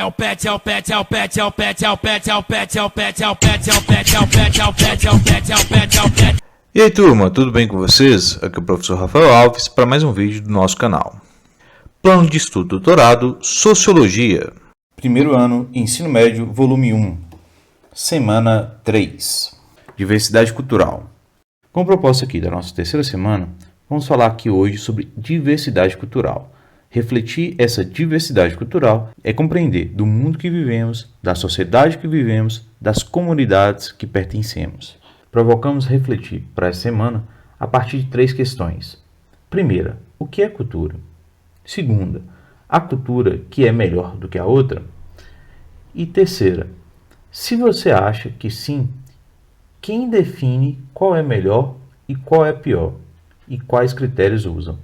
o pet, é o pet, é o pet, é o pet, é o pet, é o pet, é o pet, é o pet, é o pet, é o pet, é o pet, é o pet, é o pet, é o pet. E aí turma, tudo bem com vocês? Aqui é o professor Rafael Alves para mais um vídeo do nosso canal. Plano de Estudo Doutorado, Sociologia. Primeiro ano, Ensino Médio, volume 1, semana 3. Diversidade cultural. Como proposta aqui da nossa terceira semana, vamos falar aqui hoje sobre diversidade cultural. Refletir essa diversidade cultural é compreender do mundo que vivemos, da sociedade que vivemos, das comunidades que pertencemos. Provocamos refletir para essa semana a partir de 3 questões. Primeira, o que é cultura? Segunda, a cultura que é melhor do que a outra? E terceira, se você acha que sim, quem define qual é melhor e qual é pior? E quais critérios usam?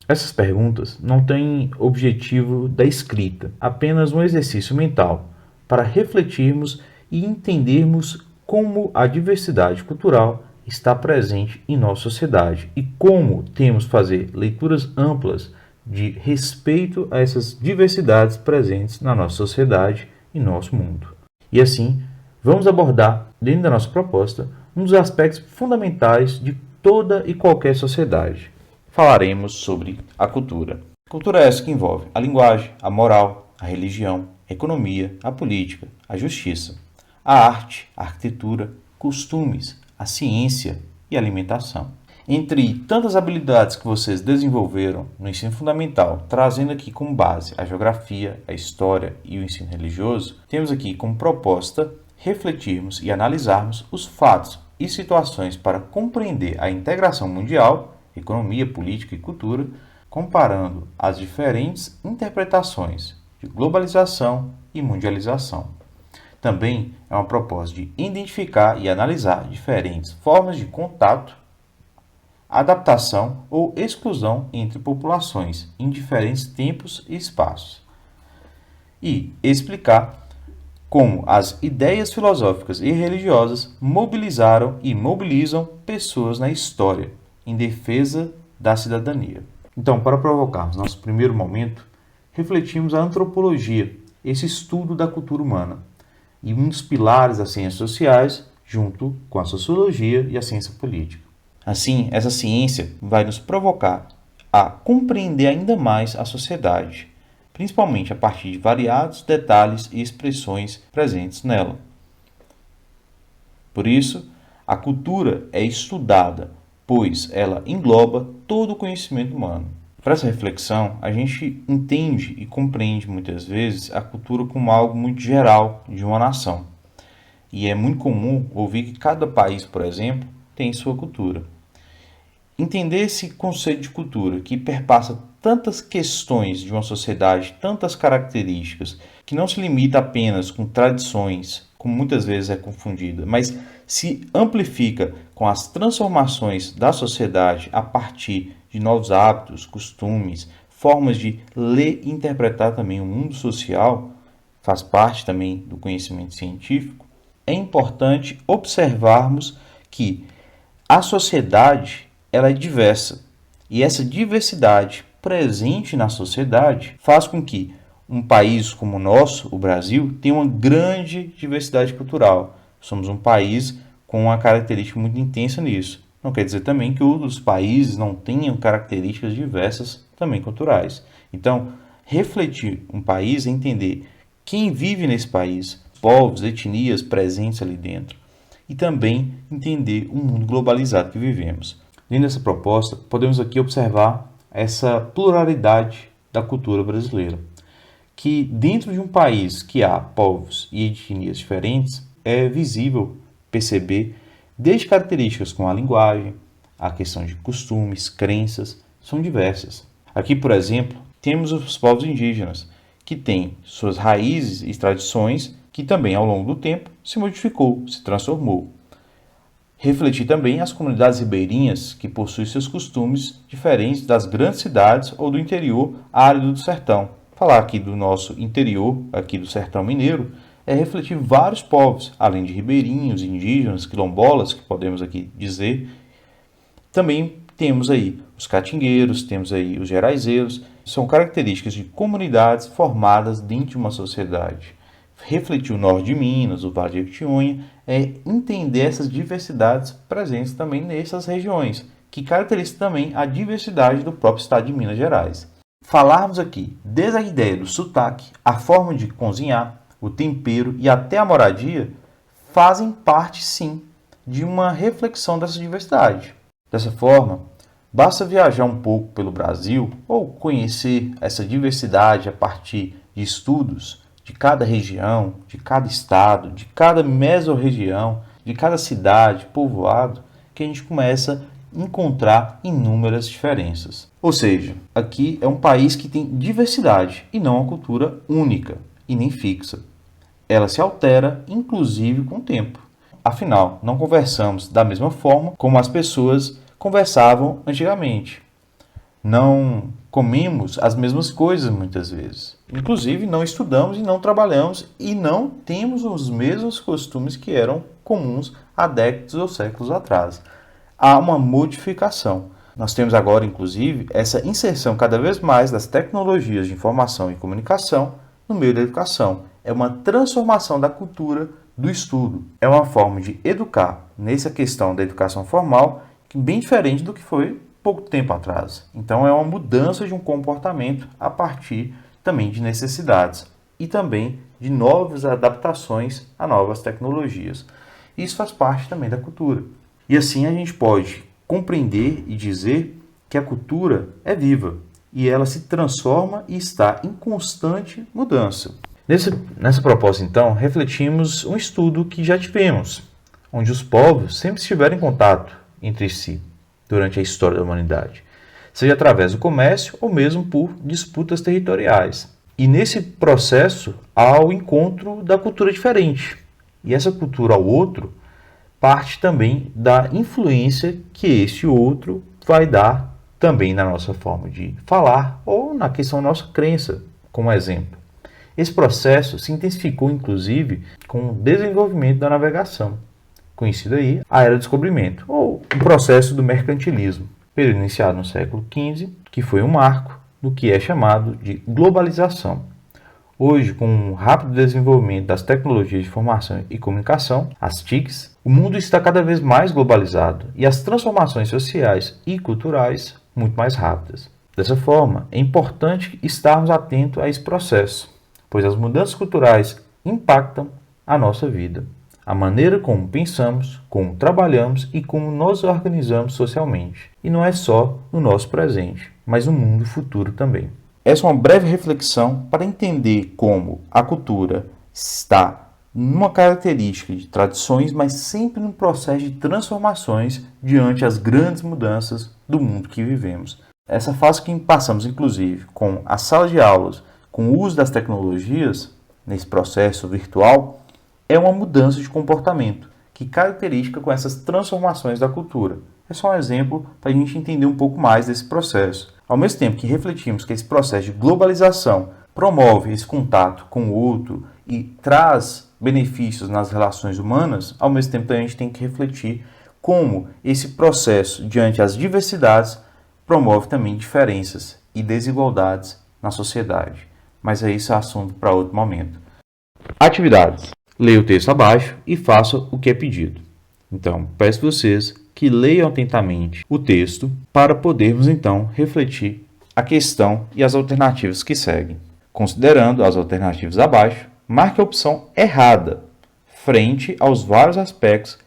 Essas perguntas não têm objetivo da escrita, apenas um exercício mental para refletirmos e entendermos como a diversidade cultural está presente em nossa sociedade e como temos que fazer leituras amplas de respeito a essas diversidades presentes na nossa sociedade e nosso mundo. E assim, vamos abordar, dentro da nossa proposta, um dos aspectos fundamentais de toda e qualquer sociedade. Falaremos sobre a cultura. Cultura é essa que envolve a linguagem, a moral, a religião, a economia, a política, a justiça, a arte, a arquitetura, costumes, a ciência e a alimentação. Entre tantas habilidades que vocês desenvolveram no ensino fundamental, trazendo aqui como base a geografia, a história e o ensino religioso, temos aqui como proposta refletirmos e analisarmos os fatos e situações para compreender a integração mundial, economia, política e cultura, comparando as diferentes interpretações de globalização e mundialização. Também é uma proposta de identificar e analisar diferentes formas de contato, adaptação ou exclusão entre populações em diferentes tempos e espaços. E explicar como as ideias filosóficas e religiosas mobilizaram e mobilizam pessoas na história em defesa da cidadania. Então, para provocarmos nosso primeiro momento, refletimos a antropologia, esse estudo da cultura humana, e um dos pilares das ciências sociais, junto com a sociologia e a ciência política. Assim, essa ciência vai nos provocar a compreender ainda mais a sociedade, principalmente a partir de variados detalhes e expressões presentes nela. Por isso, a cultura é estudada, pois ela engloba todo o conhecimento humano. Para essa reflexão, a gente entende e compreende muitas vezes a cultura como algo muito geral de uma nação. E é muito comum ouvir que cada país, por exemplo, tem sua cultura. Entender esse conceito de cultura, que perpassa tantas questões de uma sociedade, tantas características, que não se limita apenas com tradições, como muitas vezes é confundida, mas se amplifica com as transformações da sociedade a partir de novos hábitos, costumes, formas de ler e interpretar também o mundo social, faz parte também do conhecimento científico, é importante observarmos que a sociedade ela é diversa e essa diversidade presente na sociedade faz com que um país como o nosso, o Brasil, tenha uma grande diversidade cultural. Somos um país com uma característica muito intensa nisso. Não quer dizer também que outros países não tenham características diversas também culturais. Então, refletir um país é entender quem vive nesse país, povos, etnias presentes ali dentro. E também entender o mundo globalizado que vivemos. Dentro dessa proposta, podemos aqui observar essa pluralidade da cultura brasileira, que dentro de um país que há povos e etnias diferentes, é visível perceber desde características como a linguagem, a questão de costumes, crenças, são diversas. Aqui, por exemplo, temos os povos indígenas, que têm suas raízes e tradições, que também ao longo do tempo se modificou, se transformou. Refletir também as comunidades ribeirinhas, que possuem seus costumes diferentes das grandes cidades ou do interior árido do sertão. Falar aqui do nosso interior, aqui do sertão mineiro, é refletir vários povos, além de ribeirinhos, indígenas, quilombolas, que podemos aqui dizer. Também temos aí os catingueiros, temos aí os geraizeiros, são características de comunidades formadas dentro de uma sociedade. Refletir o norte de Minas, o Vale de Jequitinhonha, é entender essas diversidades presentes também nessas regiões, que caracterizam também a diversidade do próprio estado de Minas Gerais. Falarmos aqui desde a ideia do sotaque, a forma de cozinhar, o tempero e até a moradia, fazem parte sim de uma reflexão dessa diversidade. Dessa forma, basta viajar um pouco pelo Brasil ou conhecer essa diversidade a partir de estudos de cada região, de cada estado, de cada mesorregião, de cada cidade, povoado, que a gente começa a encontrar inúmeras diferenças. Ou seja, aqui é um país que tem diversidade e não uma cultura única e nem fixa. Ela se altera, inclusive, com o tempo. Afinal, não conversamos da mesma forma como as pessoas conversavam antigamente. Não comemos as mesmas coisas muitas vezes. Inclusive, não estudamos e não trabalhamos e não temos os mesmos costumes que eram comuns há décadas ou séculos atrás. Há uma modificação. Nós temos agora, inclusive, essa inserção cada vez mais das tecnologias de informação e comunicação no meio da educação. É uma transformação da cultura do estudo. É uma forma de educar nessa questão da educação formal, bem diferente do que foi pouco tempo atrás. Então é uma mudança de um comportamento a partir também de necessidades e também de novas adaptações a novas tecnologias. Isso faz parte também da cultura. E assim a gente pode compreender e dizer que a cultura é viva e ela se transforma e está em constante mudança. Nessa proposta, então, refletimos um estudo que já tivemos, onde os povos sempre estiveram em contato entre si durante a história da humanidade, seja através do comércio ou mesmo por disputas territoriais. E nesse processo há o encontro da cultura diferente. E essa cultura ao outro parte também da influência que esse outro vai dar também na nossa forma de falar ou na questão da nossa crença, como exemplo. Esse processo se intensificou, inclusive, com o desenvolvimento da navegação, conhecida aí a Era do Descobrimento, ou o processo do mercantilismo, período iniciado no século XV, que foi um marco do que é chamado de globalização. Hoje, com o rápido desenvolvimento das tecnologias de informação e comunicação, as TICs, o mundo está cada vez mais globalizado e as transformações sociais e culturais muito mais rápidas. Dessa forma, é importante estarmos atentos a esse processo, pois as mudanças culturais impactam a nossa vida, a maneira como pensamos, como trabalhamos e como nos organizamos socialmente. E não é só no nosso presente, mas no mundo futuro também. Essa é uma breve reflexão para entender como a cultura está numa característica de tradições, mas sempre num processo de transformações diante as grandes mudanças do mundo que vivemos. Essa fase que passamos, inclusive, com a sala de aulas, com o uso das tecnologias, nesse processo virtual, é uma mudança de comportamento que caracteriza com essas transformações da cultura. É só um exemplo para a gente entender um pouco mais desse processo. Ao mesmo tempo que refletimos que esse processo de globalização promove esse contato com o outro e traz benefícios nas relações humanas, ao mesmo tempo também a gente tem que refletir como esse processo, diante das diversidades, promove também diferenças e desigualdades na sociedade. Mas é isso assunto para outro momento. Atividades. Leia o texto abaixo e faça o que é pedido. Então, peço a vocês que leiam atentamente o texto para podermos, então, refletir a questão e as alternativas que seguem. Considerando as alternativas abaixo, marque a opção errada, frente aos vários aspectos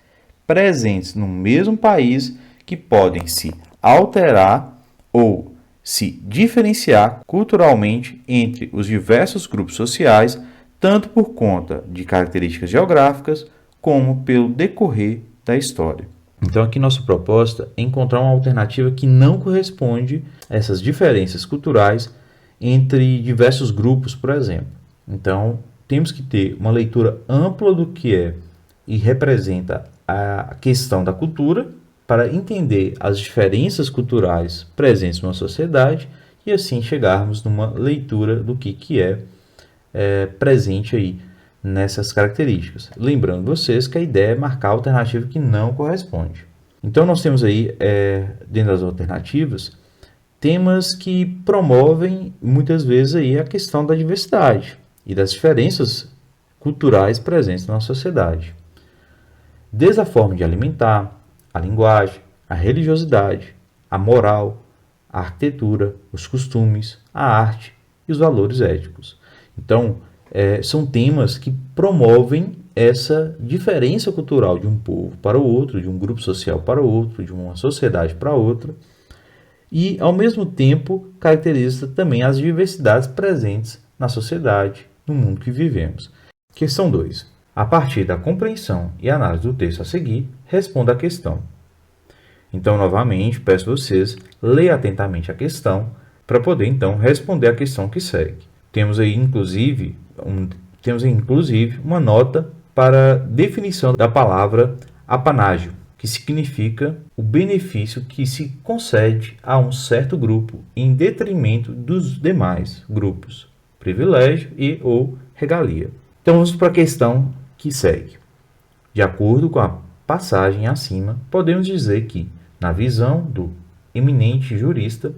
presentes no mesmo país que podem se alterar ou se diferenciar culturalmente entre os diversos grupos sociais, tanto por conta de características geográficas, como pelo decorrer da história. Então, aqui nossa proposta é encontrar uma alternativa que não corresponde a essas diferenças culturais entre diversos grupos, por exemplo. Então, temos que ter uma leitura ampla do que é e representa a questão da cultura, para entender as diferenças culturais presentes numa sociedade e assim chegarmos numa leitura do que é presente aí nessas características. Lembrando vocês que a ideia é marcar a alternativa que não corresponde. Então nós temos aí, dentro das alternativas, temas que promovem muitas vezes aí a questão da diversidade e das diferenças culturais presentes na sociedade. Desde a forma de alimentar, a linguagem, a religiosidade, a moral, a arquitetura, os costumes, a arte e os valores éticos. Então, são temas que promovem essa diferença cultural de um povo para o outro, de um grupo social para o outro, de uma sociedade para outra, e, ao mesmo tempo, caracteriza também as diversidades presentes na sociedade, no mundo que vivemos. Questão 2. A partir da compreensão e análise do texto a seguir, responda a questão. Então, novamente, peço a vocês leiam atentamente a questão para poder, então, responder a questão que segue. Temos aí, inclusive, uma nota para definição da palavra apanágio, que significa o benefício que se concede a um certo grupo em detrimento dos demais grupos, privilégio e ou regalia. Então vamos para a questão que segue. De acordo com a passagem acima, podemos dizer que, na visão do eminente jurista,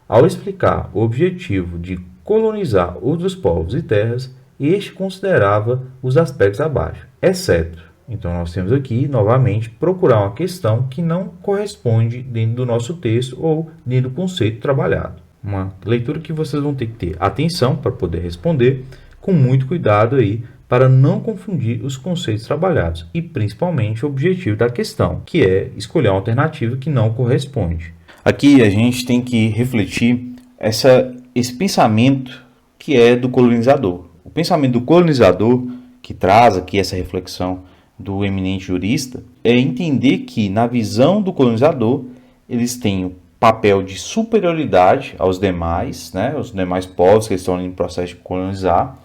ao explicar o objetivo de colonizar outros povos e terras, este considerava os aspectos abaixo, exceto. Então, nós temos aqui, novamente, procurar uma questão que não corresponde dentro do nosso texto ou dentro do conceito trabalhado. Uma leitura que vocês vão ter que ter atenção para poder responder, com muito cuidado aí, para não confundir os conceitos trabalhados e, principalmente, o objetivo da questão, que é escolher uma alternativa que não corresponde. Aqui a gente tem que refletir esse pensamento que é do colonizador. O pensamento do colonizador, que traz aqui essa reflexão do eminente jurista, é entender que, na visão do colonizador, eles têm o papel de superioridade aos demais, né, os demais povos que estão em processo de colonizar.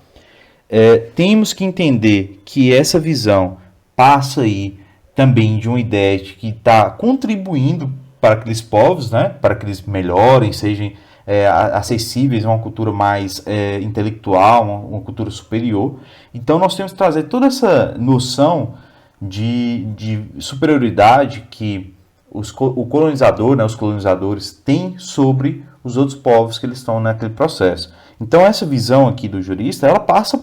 Temos que entender que essa visão passa aí também de uma ideia de que está contribuindo para aqueles povos, né, para que eles melhorem, sejam acessíveis a uma cultura mais intelectual, uma cultura superior. Então nós temos que trazer toda essa noção de superioridade que o colonizador, né, os colonizadores têm sobre os outros povos que eles estão naquele processo. Então essa visão aqui do jurista, ela passa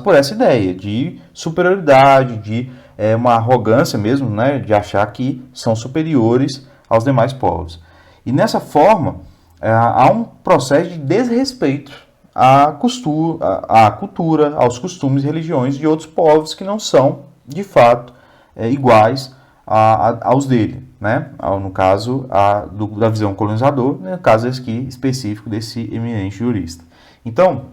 por essa ideia de superioridade, de uma arrogância mesmo, né, de achar que são superiores aos demais povos. E nessa forma, há um processo de desrespeito à cultura, aos costumes e religiões de outros povos que não são, de fato, iguais aos dele, né? No caso da visão colonizador, no caso aqui específico desse eminente jurista. Então,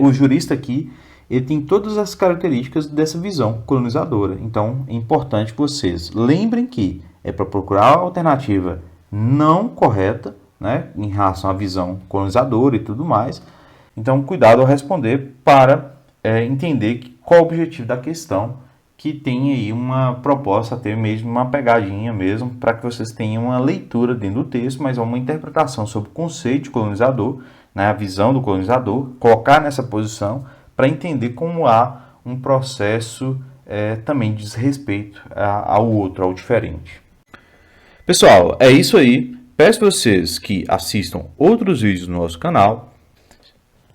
o jurista aqui, ele tem todas as características dessa visão colonizadora. Então, é importante que vocês lembrem que é para procurar a alternativa não correta, né, em relação à visão colonizadora e tudo mais. Então, cuidado ao responder para entender qual é o objetivo da questão, que tem aí uma proposta, até mesmo uma pegadinha mesmo, para que vocês tenham uma leitura dentro do texto, mas uma interpretação sobre o conceito de colonizador, né, a visão do colonizador, colocar nessa posição para entender como há um processo também de desrespeito ao outro, ao diferente. Pessoal, é isso aí. Peço a vocês que assistam outros vídeos no nosso canal.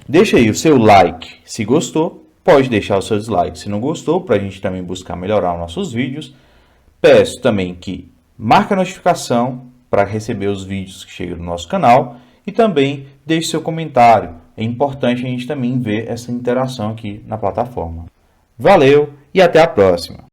Deixa aí o seu like se gostou. Pode deixar o seu dislike se não gostou, para a gente também buscar melhorar os nossos vídeos. Peço também que marque a notificação para receber os vídeos que chegam no nosso canal. E também deixe seu comentário. É importante a gente também ver essa interação aqui na plataforma. Valeu e até a próxima!